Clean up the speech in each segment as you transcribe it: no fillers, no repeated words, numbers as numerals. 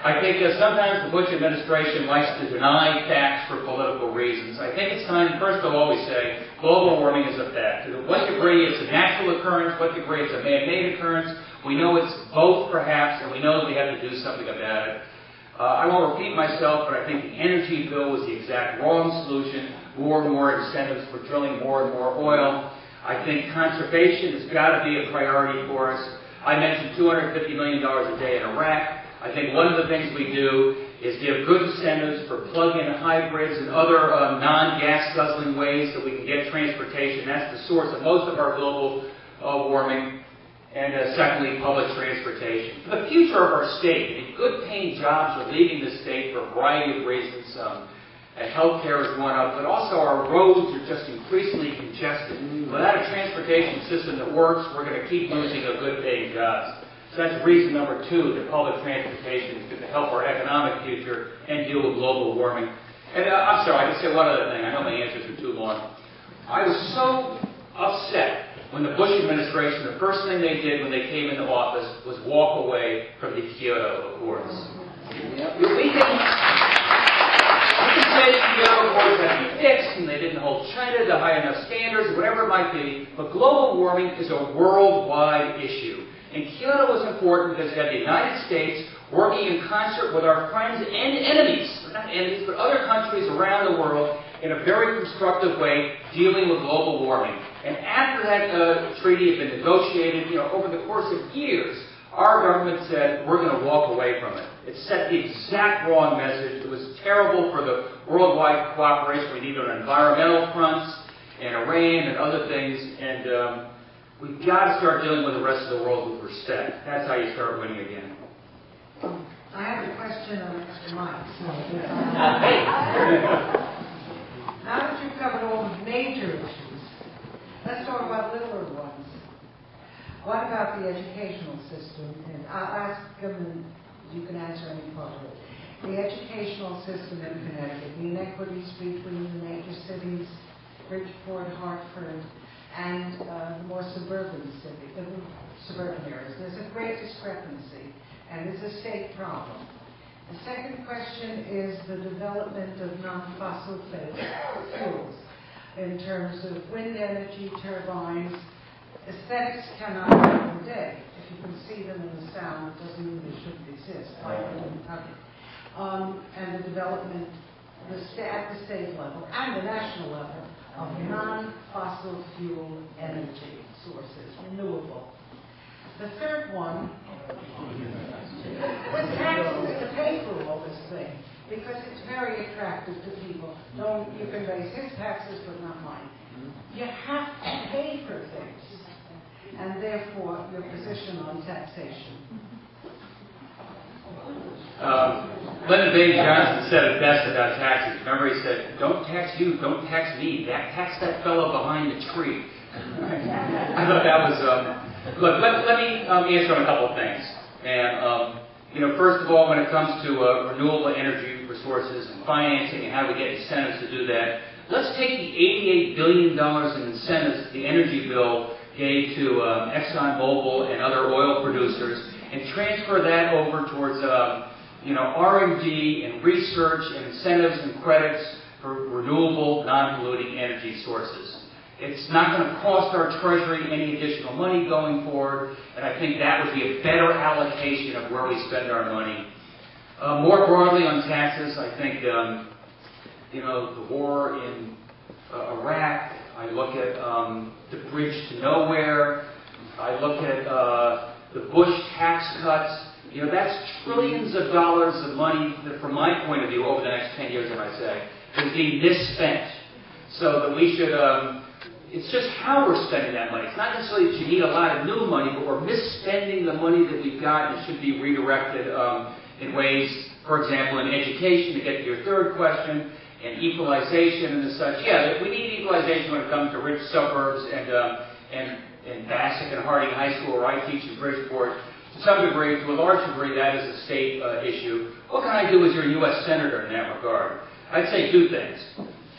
I think sometimes the Bush administration likes to deny facts for political reasons. I think it's time, first of all, we say global warming is a fact. To what degree it's a natural occurrence, what degree it's a man-made occurrence. We know it's both, perhaps, and we know that we have to do something about it. I won't repeat myself, but I think the energy bill was the exact wrong solution. More and more incentives for drilling more and more oil. I think conservation has got to be a priority for us. I mentioned $250 million a day in Iraq. I think one of the things we do is give good incentives for plug-in hybrids and other non-gas guzzling ways that we can get transportation. That's the source of most of our global warming. And secondly, public transportation. For the future of our state, good-paying jobs are leaving the state for a variety of reasons. Healthcare is going up, but also our roads are just increasingly congested. Without a transportation system that works, we're going to keep losing a good-paying jobs. So that's reason number 2, that public transportation is going to help our economic future and deal with global warming. And I'm sorry, I can say one other thing. I know my answers are too long. I was so upset when the Bush administration, the first thing they did when they came into office was walk away from the Kyoto Accords. We can say the Kyoto Accords had to be fixed, and they didn't hold China to high enough standards, whatever it might be, but global warming is a worldwide issue. And Kyoto was important because you had the United States working in concert with our friends and enemies, not enemies, but other countries around the world in a very constructive way dealing with global warming. And after that treaty had been negotiated, over the course of years, our government said, we're going to walk away from it. It sent the exact wrong message. It was terrible for the worldwide cooperation we need on environmental fronts and Iran and other things. And we've got to start dealing with the rest of the world with respect. That's how you start winning again. I have a question on Mr. Mike. Now that you've covered all the major issues, let's talk about littler ones. What about the educational system? And I'll ask him, and you can answer any part of it. The educational system in Connecticut, the inequities between the major cities, Bridgeport, Hartford, and the more suburban areas. There's a great discrepancy, and it's a state problem. The second question is the development of non-fossil fuels in terms of wind energy, turbines. Aesthetics cannot happen all day. If you can see them in the sound, it doesn't mean they shouldn't exist. And the development at the state level and the national level of non-fossil fuel energy sources, renewable. The third one was taxes to pay for all this thing, because it's very attractive to people. You can raise his taxes, but not mine. You have to pay for things, and therefore your position on taxation. Lyndon Baines Johnson said it best about taxes. Remember, he said, "Don't tax you, don't tax me. Tax that fellow behind the tree." I thought that was. Look, let me answer on a couple of things. And first of all, when it comes to renewable energy resources and financing and how we get incentives to do that, let's take the $88 billion in incentives the energy bill gave to ExxonMobil and other oil producers and transfer that over towards R&D and research and incentives and credits for renewable, non-polluting energy sources. It's not going to cost our Treasury any additional money going forward, and I think that would be a better allocation of where we spend our money. More broadly on taxes, I think, the war in Iraq, I look at the bridge to nowhere, I look at the Bush tax cuts. That's trillions of dollars of money that, from my point of view, over the next 10 years, I might say, is being misspent. So that we should, it's just how we're spending that money. It's not necessarily that you need a lot of new money, but we're misspending the money that we've got, and it should be redirected in ways, for example, in education, to get to your third question, and equalization and such. Yeah, we need equalization when it comes to rich suburbs and Bassett and Harding High School, where I teach in Bridgeport. To some degree, to a large degree, that is a state issue. What can I do as your U.S. Senator in that regard? I'd say two things.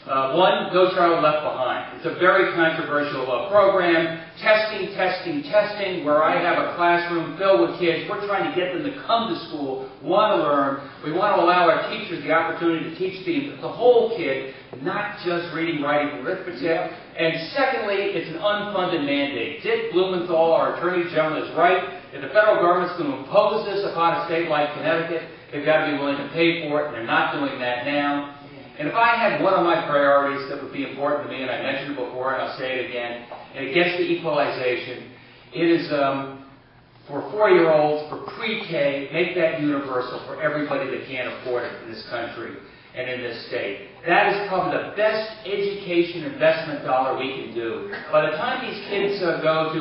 One, No Child Left Behind. It's a very controversial program. Testing, testing, testing, where I have a classroom filled with kids. We're trying to get them to come to school, want to learn. We want to allow our teachers the opportunity to teach the whole kid, not just reading, writing, and arithmetic. And secondly, it's an unfunded mandate. Dick Blumenthal, our Attorney General, is right. If the federal government's going to impose this upon a state like Connecticut, they've got to be willing to pay for it, and they're not doing that now. And if I had one of my priorities that would be important to me, and I mentioned it before, and I'll say it again, and it gets to equalization, it is for 4-year-olds, for pre-K, make that universal for everybody that can't afford it in this country and in this state. That is probably the best education investment dollar we can do. By the time these kids go to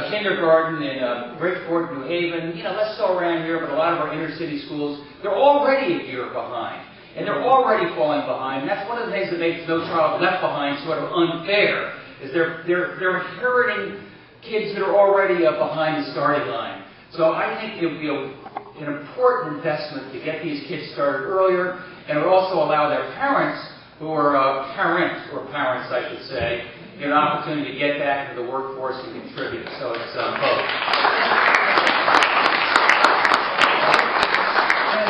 kindergarten in Bridgeport, New Haven, less so around here, but a lot of our inner city schools, they're already a year behind. And they're already falling behind. And that's one of the things that makes No Child Left Behind sort of unfair, is they're inheriting kids that are already behind the starting line. So I think it would be an important investment to get these kids started earlier, and it would also allow their parents, who are parents, I should say, an opportunity to get back into the workforce and contribute. So it's both.